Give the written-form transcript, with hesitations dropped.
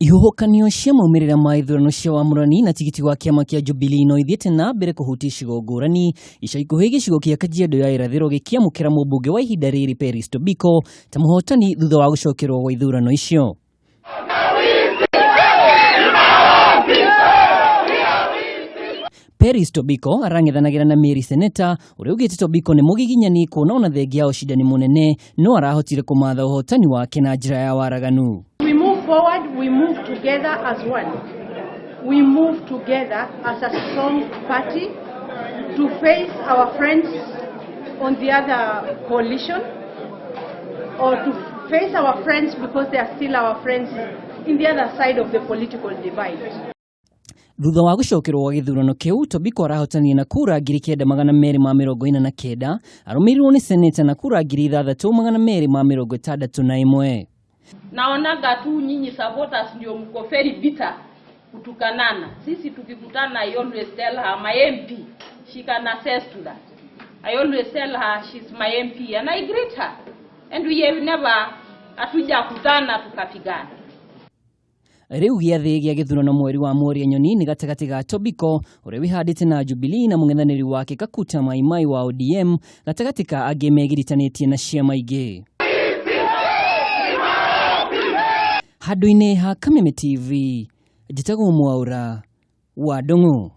Ihuhukanio cia maumirira ma ithurano cia wamurani na tigiti wa kiama kia Jubilee no ithiete na mbere kuhutia icigo ngurani. Ica ikuhi gicigo kia Kajiado ya irathiro gikiamukira mubunge wa ihinda riri Peris Tobiko ta muhotani thutha wa gucokerwo gwa ithurano icio. Peris Tobiko arang'ethanagira na Mary Seneta uria ugite Tobiko ni mugiginyani kuona ona thengia ucidani munene no arahotire kumatha uhotani wake na njira ya waraganu. We move forward, we move together as one. We move together as a strong party to face our friends on the other coalition, or to face our friends because they are still our friends in the other side of the political divide. Thutha wa gucokerwo gwa githurano kiu, Tobiko arahotania na kura 9,249, arumirirwo ni Seneta na kura 6,261. Naonaga tu nyinyi supporters ndio mko very bitter kutukanana. Sisi tukikutana, I always tell her my MP, she can attest to that. I always tell her she's my MP and I greet her. And we have never atuja kutana tukapigana. Riu giathi gia githurano mweri wa Mwaura nyoni ni gatagati ga Tobiko uria wihandite na Jubilee na mung'ethaniri wake Kakuta Maimai wa ODM gatagati ka angi megiritanĩtie na ciama ingĩ. Handũ-inĩ ha Kameme TV, njĩtagwo Mwaura wa Ndung'u.